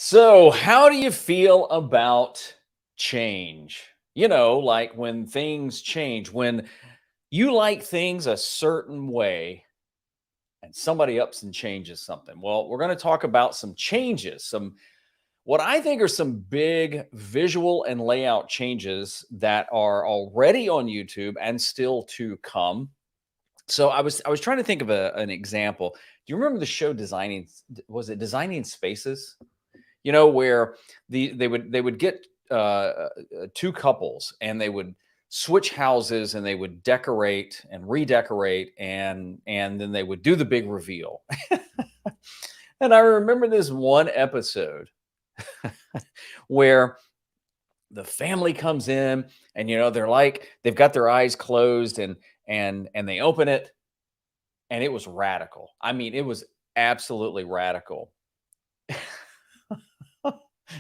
So, how do you feel about change? Like when things change, when you like things a certain way and somebody ups and changes something. Well, we're going to talk about some changes, some what I think are some big visual and layout changes that are already on YouTube and still to come. So I was trying to think of an example. Do you remember the show was it Designing Spaces? Where they would get two couples and they would switch houses and they would decorate and redecorate and then they would do the big reveal. And I remember this one episode where the family comes in and they're like they've got their eyes closed and they open it, and it was radical. I mean, it was absolutely radical.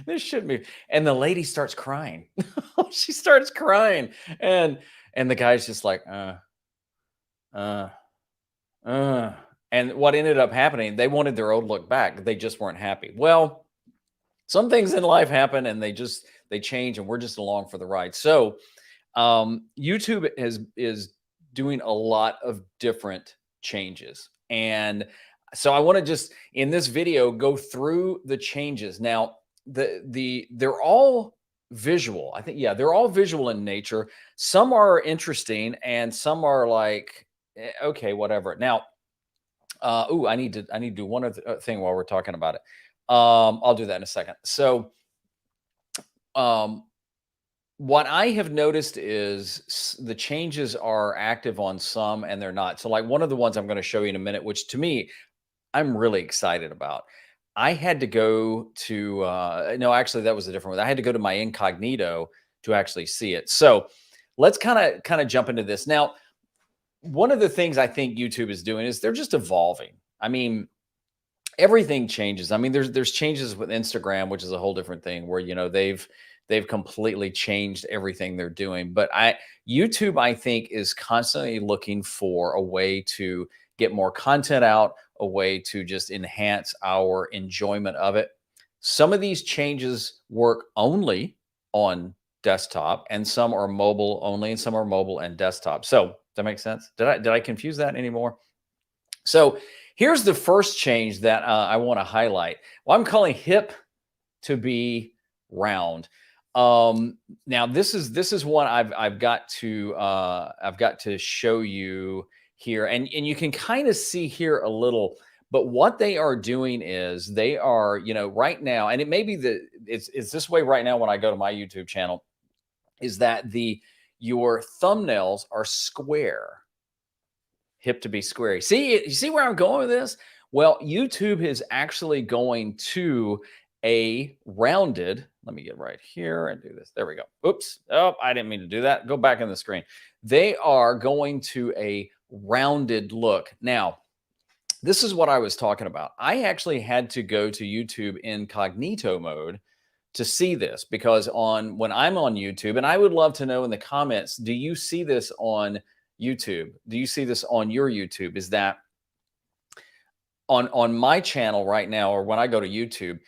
This shouldn't be. And the lady starts crying. She starts crying. And the guy's just like, uh, uh. And what ended up happening, they wanted their old look back. They just weren't happy. Well, some things in life happen and they change, and we're just along for the ride. So YouTube is doing a lot of different changes. And so I want to just in this video go through the changes. Now, they're all visual. I think, yeah, they're all visual in nature. Some are interesting and some are like, okay, whatever. Now, I need to do one other thing while we're talking about it. I'll do that in a second. So, um, what I have noticed is the changes are active on some and they're not. So, like one of the ones I'm going to show you in a minute, which to me, I'm really excited about. I had to go to, no, actually, that was a different one. I had to go to my incognito to actually see it. So let's kind of jump into this. Now, one of the things I think YouTube is doing is they're just evolving. I mean, everything changes. I mean, there's changes with Instagram, which is a whole different thing where, they've completely changed everything they're doing. But YouTube, I think, is constantly looking for a way to get more content out, a way to just enhance our enjoyment of it. Some of these changes work only on desktop, and some are mobile only, and some are mobile and desktop. So, does that make sense? Did I confuse that anymore? So here's the first change that I want to highlight. Well, I'm calling hip to be round. Now this is one I've got to show you here, and you can kind of see here a little. But what they are doing is they are, right now, and it may be that it's this way right now when I go to my YouTube channel, is that your thumbnails are square. Hip to be square. See, you see where I'm going with this? Well, YouTube is actually going to a rounded, let me get right here and do this. There we go. Oops. Oh, I didn't mean to do that. Go back in the screen. They are going to a rounded look. Now, this is what I was talking about. I actually had to go to YouTube incognito mode to see this, because when I'm on YouTube, and I would love to know in the comments, do you see this on YouTube? Do you see this on your YouTube? Is that on my channel right now, or when I go to YouTube,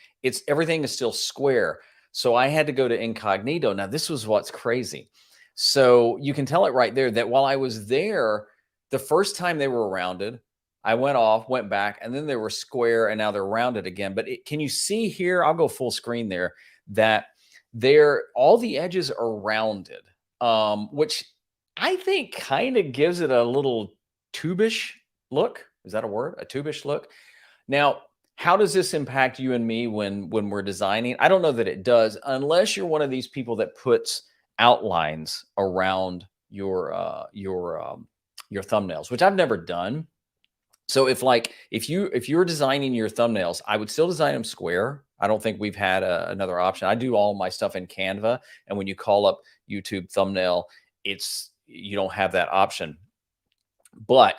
everything is still square. So I had to go to incognito. Now, this was what's crazy. So you can tell it right there that while I was there, the first time they were rounded, I went off, went back, and then they were square, and now they're rounded again. But can you see here? I'll go full screen there, that all the edges are rounded, which I think kind of gives it a little tubish look. Is that a word? A tubish look. Now, how does this impact you and me when we're designing? I don't know that it does, unless you're one of these people that puts outlines around your thumbnails, which I've never done. So if you're designing your thumbnails, I would still design them square. I don't think we've had another option. I do all my stuff in Canva, and when you call up YouTube thumbnail, you don't have that option. But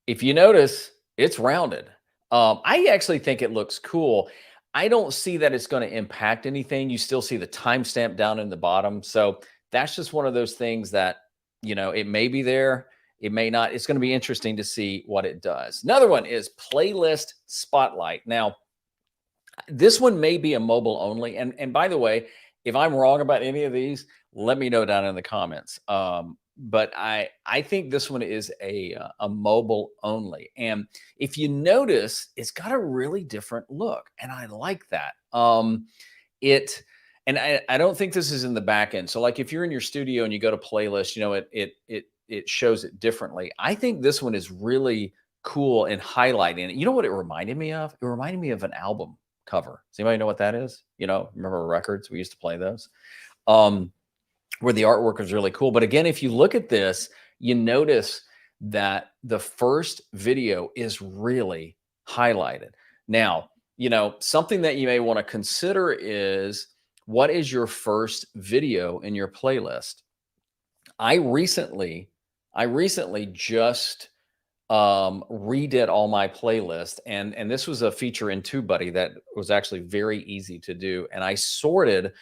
if you notice, it's rounded. I actually think it looks cool. I don't see that it's going to impact anything. You still see the timestamp down in the bottom. So that's just one of those things that, it may be there, it may not. It's going to be interesting to see what it does. Another one is playlist spotlight. Now, This one may be a mobile only. And by the way, if I'm wrong about any of these, let me know down in the comments. But I think this one is a mobile only. And if you notice, it's got a really different look, and I like that. It and I don't think this is in the back end. So like if you're in your studio and you go to playlist, it shows it differently. I think this one is really cool in highlighting it. You know what it reminded me of? It reminded me of an album cover. Does anybody know what that is? Remember records? We used to play those. Um, where the artwork was really cool. But again, if you look at this, you notice that the first video is really highlighted. Now, something that you may want to consider is, what is your first video in your playlist? I recently just redid all my playlist, and this was a feature in TubeBuddy that was actually very easy to do. And I sorted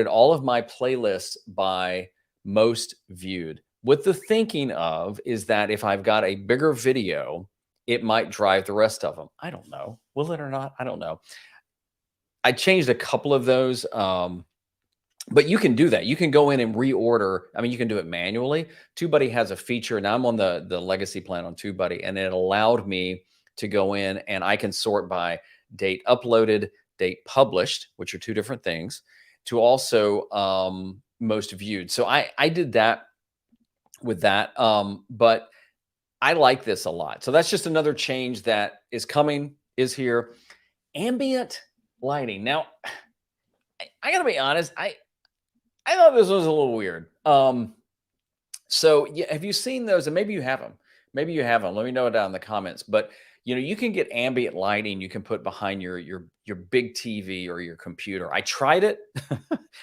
all of my playlists by most viewed, with the thinking of is that if I've got a bigger video, it might drive the rest of them. I don't know. Will it or not? I don't know. I changed a couple of those. But you can do that. You can go in and reorder. I mean, you can do it manually. TubeBuddy has a feature, and I'm on the legacy plan on TubeBuddy, and it allowed me to go in and I can sort by date uploaded, date published, which are two different things, to also most viewed. So I did that with that. But I like this a lot. So that's just another change that is coming, is here. Ambient lighting. Now, I gotta be honest. I thought this was a little weird. So yeah, have you seen those? And maybe you have them. Maybe you have them. Let me know down in the comments. But you can get ambient lighting. You can put behind your big TV or your computer. I tried it.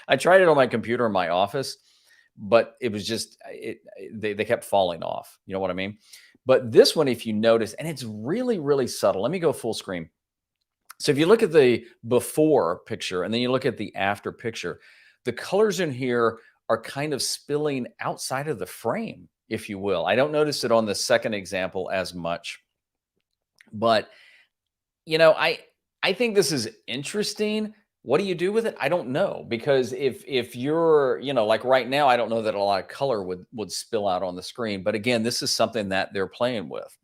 I tried it on my computer in my office, but it was just they kept falling off. You know what I mean? But this one, if you notice, and it's really, really subtle. Let me go full screen. So if you look at the before picture and then you look at the after picture, the colors in here are kind of spilling outside of the frame, if you will. I don't notice it on the second example as much, but I think this is interesting. What do you do with it? I don't know, because if you're, like right now, I don't know that a lot of color would spill out on the screen. But again, this is something that they're playing with.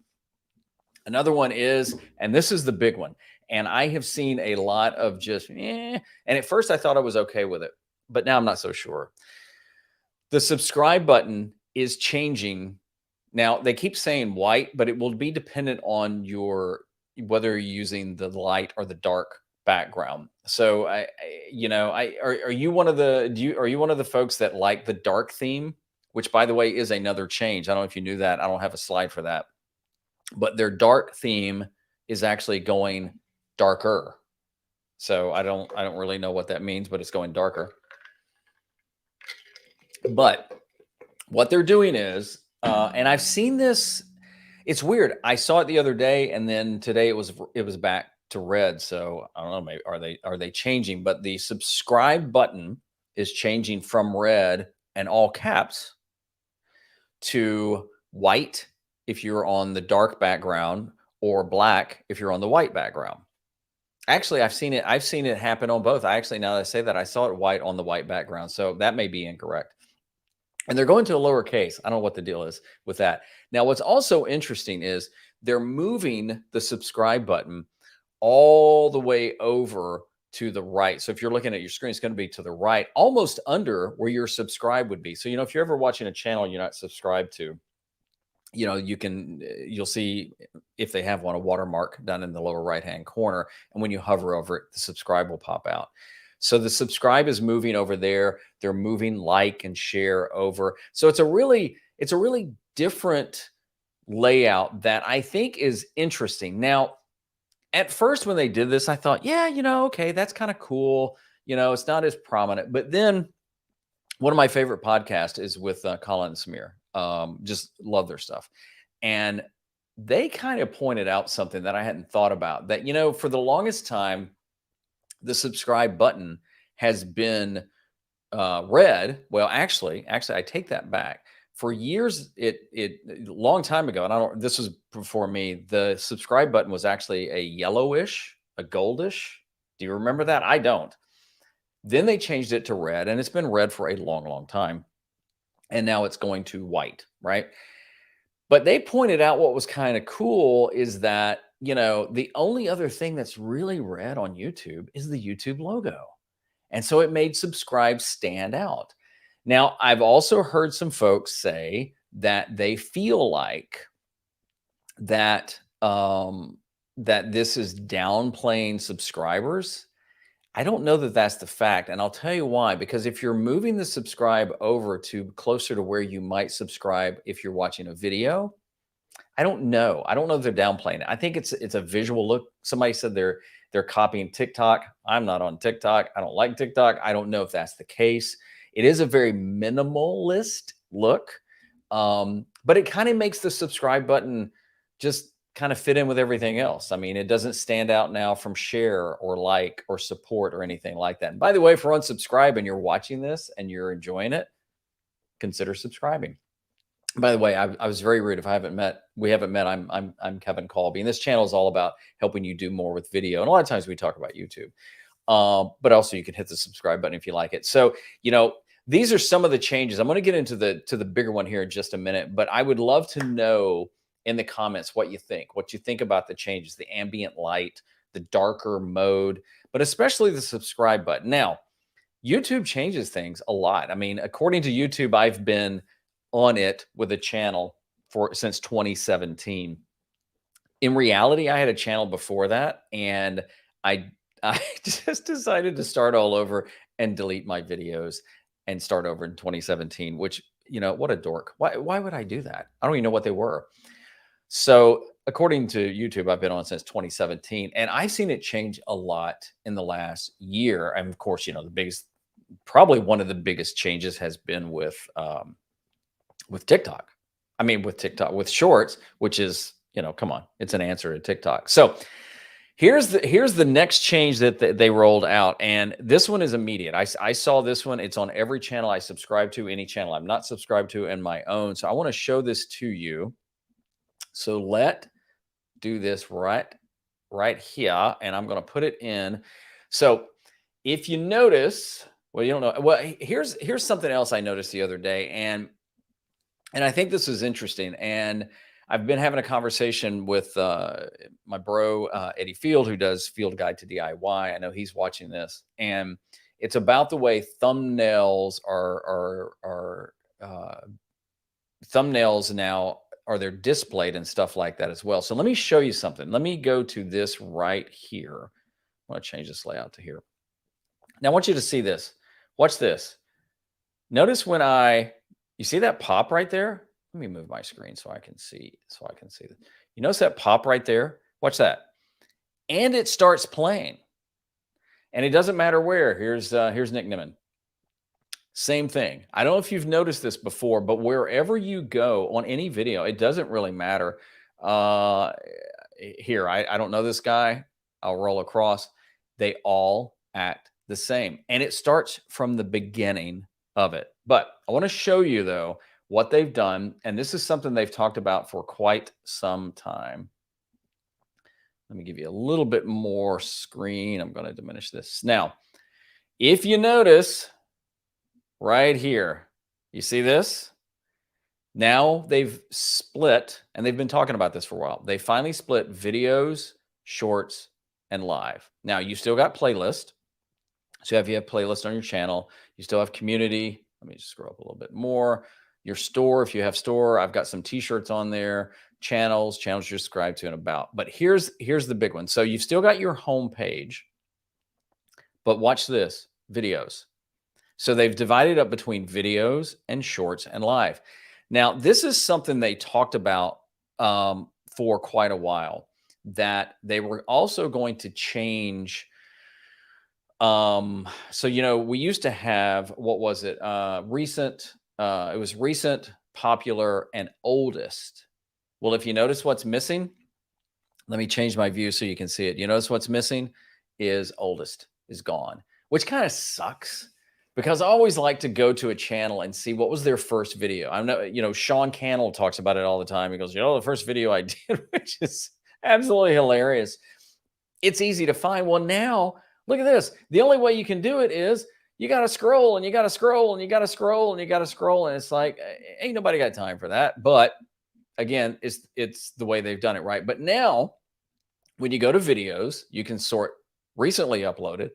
Another one is, and this is the big one, and I have seen a lot of just, and at first I thought I was okay with it, but now I'm not so sure. The subscribe button is changing. Now they keep saying white, but it will be dependent on whether you're using the light or the dark background. So are you one of the folks that like the dark theme, which by the way is another change. I don't know if you knew that. I don't have a slide for that, but their dark theme is actually going darker. So I don't really know what that means, but it's going darker. But what they're doing is, and I've seen this, it's weird. I saw it the other day, and then today it was back to red. So I don't know, maybe are they changing? But the subscribe button is changing from red and all caps to white if you're on the dark background, or black if you're on the white background. Actually, I've seen it happen on both. Now that I say that, I saw it white on the white background. So that may be incorrect. And they're going to a lowercase. I don't know what the deal is with that. Now, what's also interesting is they're moving the subscribe button all the way over to the right. So if you're looking at your screen, it's going to be to the right, almost under where your subscribe would be. So, if you're ever watching a channel you're not subscribed to, you'll see, if they have one, a watermark down in the lower right-hand corner. And when you hover over it, the subscribe will pop out. So the subscribe is moving over there. They're moving like and share over. So it's a really different layout that I think is interesting. Now, at first when they did this, I thought, yeah, okay, that's kind of cool. It's not as prominent. But then one of my favorite podcasts is with Colin and Samir. Just love their stuff. And they kind of pointed out something that I hadn't thought about, that, for the longest time, the subscribe button has been red. Well, actually, I take that back. For years, long time ago, and this was before me, the subscribe button was actually a yellowish, a goldish Do you remember that? I don't. Then they changed it to red, and it's been red for a long, long time. And now it's going to white, right? But they pointed out what was kind of cool is that, the only other thing that's really red on YouTube is the YouTube logo. And so it made subscribe stand out. Now, I've also heard some folks say that they feel like that that this is downplaying subscribers. I don't know that that's the fact, and I'll tell you why. Because if you're moving the subscribe over to closer to where you might subscribe if you're watching a video, I don't know. I don't know if they're downplaying it. I think it's a visual look. Somebody said they're copying TikTok. I'm not on TikTok. I don't like TikTok. I don't know if that's the case. It is a very minimalist look, but it kind of makes the subscribe button just kind of fit in with everything else. I mean, it doesn't stand out now from share or like or support or anything like that. And by the way, if you're unsubscribe and you're watching this and you're enjoying it, consider subscribing. By the way, I was very rude. If we haven't met. I'm Kevin Colby, and this channel is all about helping you do more with video. And a lot of times we talk about YouTube, but also you can hit the subscribe button if you like it. So these are some of the changes. I'm going to get into the bigger one here in just a minute, but I would love to know in the comments what you think about the changes, the ambient light, the darker mode, but especially the subscribe button. Now, YouTube changes things a lot. I mean, according to YouTube, I've been on it with a channel since 2017. In reality, I had a channel before that, and I just decided to start all over and delete my videos and start over in 2017, which, what a dork. Why would I do that? I don't even know what they were. So according to YouTube, I've been on since 2017, and I've seen it change a lot in the last year. And of course, probably one of the biggest changes has been with TikTok. I mean, with Shorts, which is, come on, it's an answer to TikTok. So here's the next change that they rolled out. And this one is immediate. I saw this one. It's on every channel I subscribe to, any channel I'm not subscribed to, and my own. So I want to show this to you. So let's do this right here. And I'm going to put it in. So if you notice, well, you don't know. Well, here's something else I noticed the other day. And I think this is interesting. And I've been having a conversation with my bro, Eddie Field, who does Field Guide to DIY. I know he's watching this. And it's about the way thumbnails thumbnails now they're displayed and stuff like that as well. So let me show you something. Let me go to this right here. I want to change this layout to here. Now I want you to see this. Watch this. Notice you see that pop right there? Let me move my screen so I can see this. You notice that pop right there? Watch that. And it starts playing. And it doesn't matter where. Here's Nick Nimmin. Same thing. I don't know if you've noticed this before, but wherever you go on any video, it doesn't really matter. Here, I don't know this guy. I'll roll across. They all act the same. And it starts from the beginning of it. But I want to show you, though, what they've done. And this is something they've talked about for quite some time. Let me give you a little bit more screen. I'm going to diminish this. Now, if you notice right here, you see this? Now they've split, and they've been talking about this for a while. They finally split videos, shorts, and live. Now, you still got playlist. So if you have playlist on your channel, you still have community. Let me just scroll up a little bit more. Your store, if you have store, I've got some t-shirts on there. Channels you're subscribed to, and about. But here's the big one. So you've still got your home page, but watch this, videos. So they've divided up between videos and shorts and live. Now, this is something they talked about for quite a while, that they were also going to change. So, we used to have, what was it? Recent, it was recent, popular, and oldest. Well, if you notice what's missing, let me change my view so you can see it. You notice what's missing is oldest is gone, which kind of sucks. Because I always like to go to a channel and see what was their first video. I know, Sean Cannell talks about it all the time. He goes, the first video I did, which is absolutely hilarious. It's easy to find. Well, now Look at this. The only way you can do it is you got to scroll and you got to scroll and you got to scroll and you got to scroll. And it's like, ain't nobody got time for that. But again, it's the way they've done it, right? But now when you go to videos, you can sort recently uploaded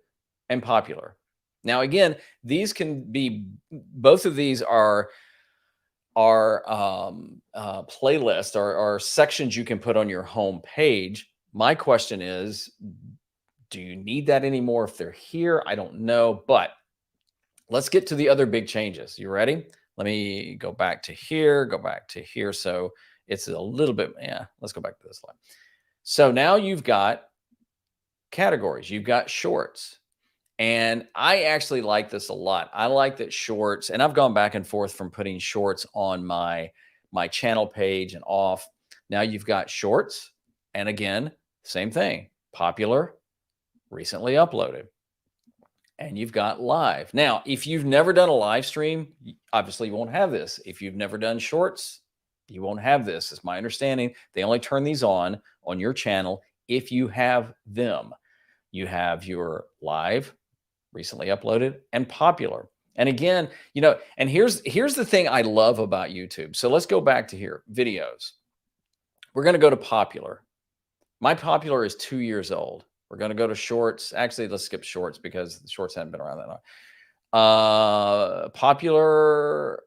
and popular. Now, again, these can be, both of these are playlists or sections you can put on your home page. My question is, do you need that anymore if they're here? I don't know, but let's get to the other big changes. You ready? Let me go back to here, go back to here. So it's a little bit, yeah, let's go back to this slide. So now you've got categories, you've got shorts. And I actually like this a lot. I like that shorts, and I've gone back and forth from putting shorts on my channel page and off. Now you've got shorts, and again, same thing, popular, recently uploaded. And you've got live. Now, if you've never done a live stream, obviously you won't have this. If you've never done shorts, you won't have this. It's my understanding. They only turn these on your channel if you have them. You have your live, recently uploaded, and popular. And again, and here's the thing I love about YouTube. So let's go back to here, videos. We're going to go to popular. My popular is 2 years old. We're going to go to shorts. Actually, let's skip shorts because the shorts haven't been around that long.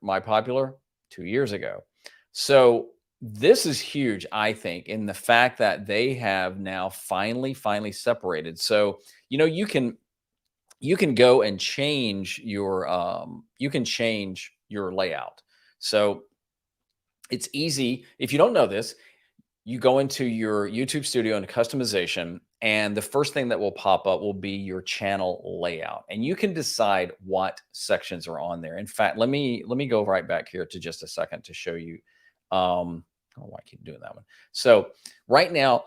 My popular 2 years ago. So this is huge, I think, in the fact that they have now finally separated. So, you can go and change your layout. So it's easy. If you don't know this, you go into your YouTube studio and customization, and the first thing that will pop up will be your channel layout. And you can decide what sections are on there. In fact, let me go right back here to just a second to show you. Oh, I keep doing that one. So right now,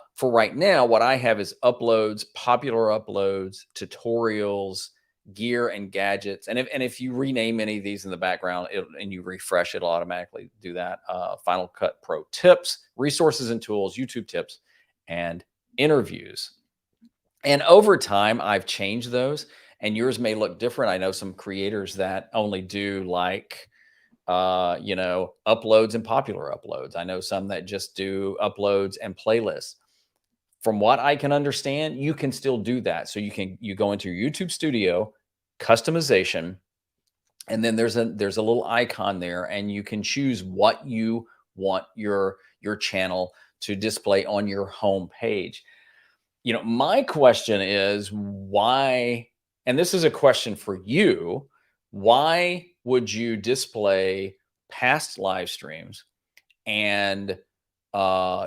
what I have is uploads, popular uploads, tutorials, gear and gadgets. And if you rename any of these in the background and you refresh, it'll automatically do that. Final Cut Pro tips, resources and tools, YouTube tips, and interviews. And over time, I've changed those, and yours may look different. I know some creators that only do like uploads and popular uploads. I know some that just do uploads and playlists. From what I can understand, you can still do that. So you go into your YouTube studio, customization, and then there's a little icon there, and you can choose what you want your channel to display on your home page. My question is why, and this is a question for you, why would you display past live streams and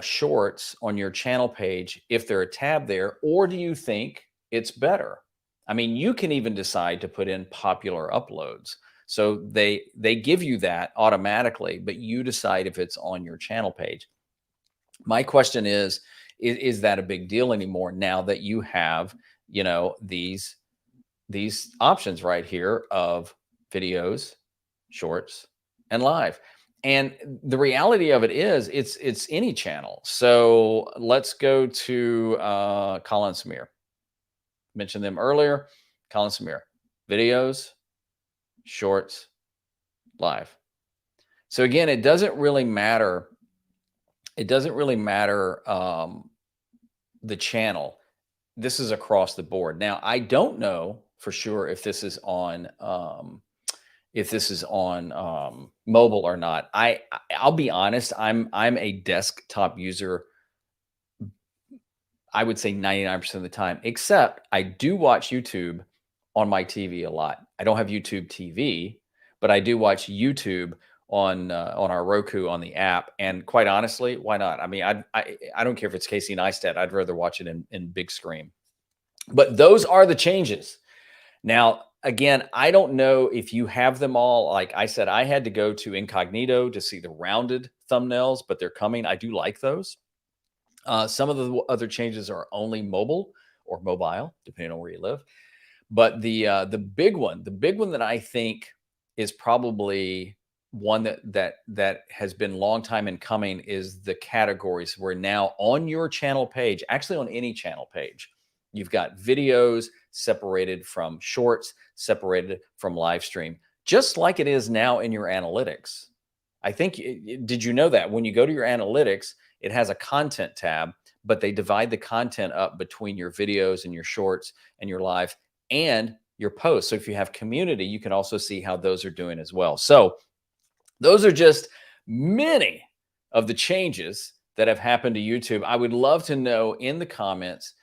shorts on your channel page if they're a tab there? Or do you think it's better? I mean, you can even decide to put in popular uploads. So they give you that automatically, but you decide if it's on your channel page. My question is that a big deal anymore now that you have, these options right here of videos, shorts, and live? And the reality of it is it's any channel. So let's go to Colin Samir. Mentioned them earlier. Colin Samir, videos, shorts, live. So again, it doesn't really matter. It doesn't really matter the channel. This is across the board. Now, I don't know for sure if this is on mobile or not. I'll be honest, I'm a desktop user, I would say 99% of the time, except I do watch YouTube on my TV a lot. I don't have YouTube TV, but I do watch YouTube on our Roku on the app. And quite honestly, why not? I mean, I don't care if it's Casey Neistat. I'd rather watch it in big screen. But those are the changes. Now, again, I don't know if you have them all. Like I said, I had to go to incognito to see the rounded thumbnails, but they're coming. I do like those. Some of the other changes are only mobile or mobile, depending on where you live. But the big one that I think is probably one that has been long time in coming is the categories. Where now on your channel page, actually on any channel page, You've got videos separated from shorts, separated from live stream, just like it is now in your analytics. I think, did you know that when you go to your analytics, it has a content tab, but they divide the content up between your videos and your shorts and your live and your posts. So if you have community, you can also see how those are doing as well. So those are just many of the changes that have happened to YouTube. I would love to know in the comments,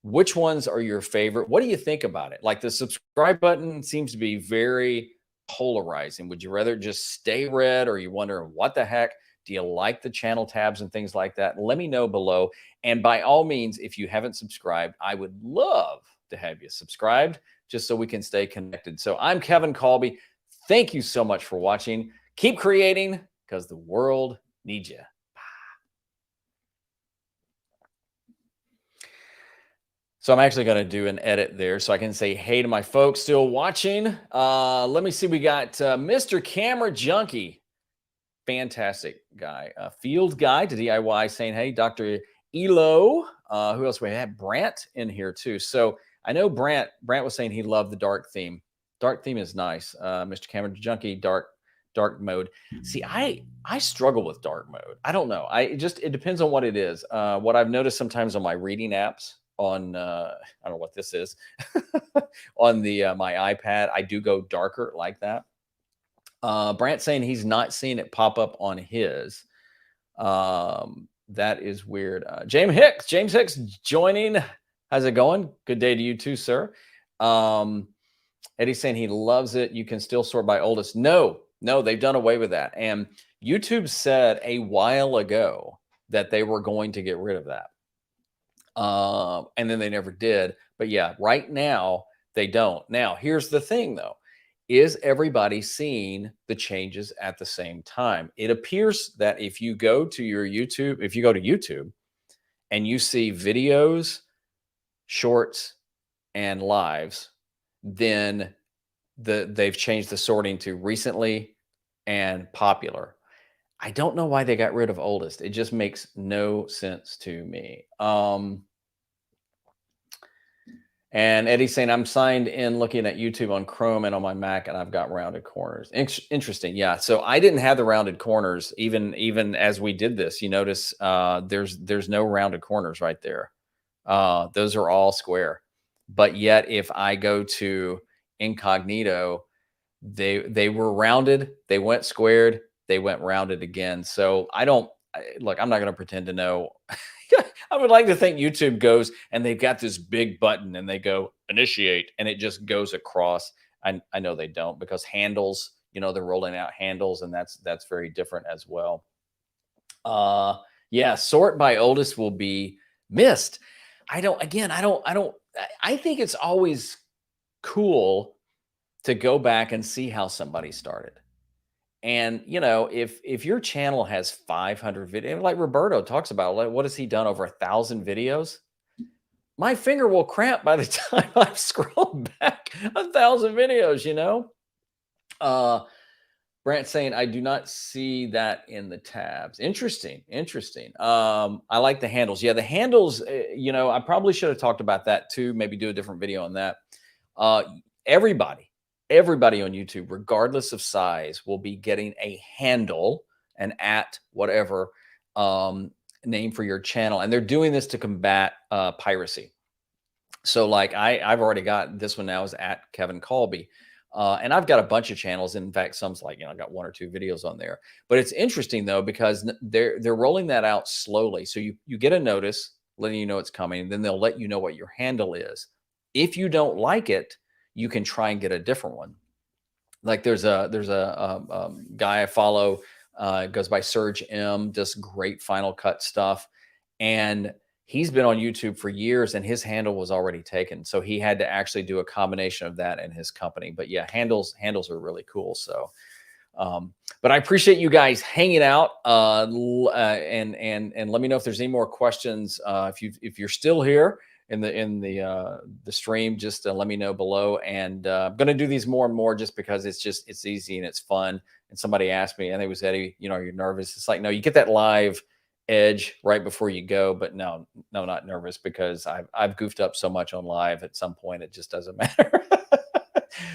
which ones are your favorite? What do you think about it? Like, the subscribe button seems to be very polarizing. Would you rather just stay red, or you wonder what the heck? Do you like the channel tabs and things like that? Let me know below. And by all means, if you haven't subscribed, I would love to have you subscribed just so we can stay connected. So I'm Kevin Colby. Thank you so much for watching. Keep creating, because the world needs you. So I'm actually going to do an edit there so I can say hey to my folks still watching. Let me see. We got Mr. Camera Junkie. Fantastic guy. Field Guy to DIY saying hey. Dr. Elo. Who else we had? Brant in here too. So I know Brant was saying he loved the dark theme. Dark theme is nice. Mr. Camera Junkie, dark mode. See, I struggle with dark mode. I don't know. It depends on what it is. What I've noticed sometimes on my reading apps, on I don't know what this is, on the my iPad, I do go darker like that. Brant saying he's not seeing it pop up on his. That is weird. James Hicks joining. How's it going? Good day to you too, sir. Eddie's saying he loves it. You can still sort by oldest. No, they've done away with that. And YouTube said a while ago that they were going to get rid of that. And then they never did. But yeah, right now they don't. Now, here's the thing though. Is everybody seeing the changes at the same time? It appears that if you go to YouTube and you see videos, shorts, and lives, then they've changed the sorting to recently and popular. I don't know why they got rid of oldest. It just makes no sense to me. And Eddie's saying, I'm signed in looking at YouTube on Chrome and on my Mac, and I've got rounded corners. Interesting. Yeah. So I didn't have the rounded corners even as we did this. You notice there's no rounded corners right there. Those are all square. But yet if I go to incognito, they were rounded, they went squared, they went rounded again. So look, I'm not going to pretend to know. I would like to think YouTube goes and they've got this big button and they go initiate and it just goes across. I know they don't, because handles, they're rolling out handles, and that's very different as well. Yeah, sort by oldest will be missed. I think it's always cool to go back and see how somebody started. And, if your channel has 500 videos, like Roberto talks about, like, what has he done? Over 1,000 videos? My finger will cramp by the time I've scrolled back 1,000 videos, Brant saying, I do not see that in the tabs. Interesting. I like the handles. Yeah, the handles, I probably should have talked about that too. Maybe do a different video on that. Everybody on YouTube, regardless of size, will be getting a handle, an at whatever name for your channel. And they're doing this to combat piracy. So like I've already got this one now is at Kevin Colby. And I've got a bunch of channels. In fact, some's like, I've got 1 or 2 videos on there. But it's interesting though, because they're rolling that out slowly. So you get a notice letting you know it's coming, and then they'll let you know what your handle is. If you don't like it, you can try and get a different one. Like there's a guy I follow, goes by Surge M, does great Final Cut stuff. And he's been on YouTube for years, and his handle was already taken. So he had to actually do a combination of that and his company. But yeah, handles are really cool. So, but I appreciate you guys hanging out, and let me know if there's any more questions. If you're still here in the stream, just let me know below. And I'm going to do these more and more just because it's easy and it's fun. And somebody asked me, I think it was Eddie, you're nervous. It's like, no, you get that live edge right before you go, but no, no, not nervous, because I've goofed up so much on live at some point, it just doesn't matter.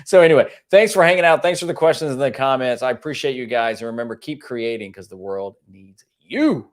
So anyway, thanks for hanging out. Thanks for the questions and the comments. I appreciate you guys. And remember, keep creating because the world needs you.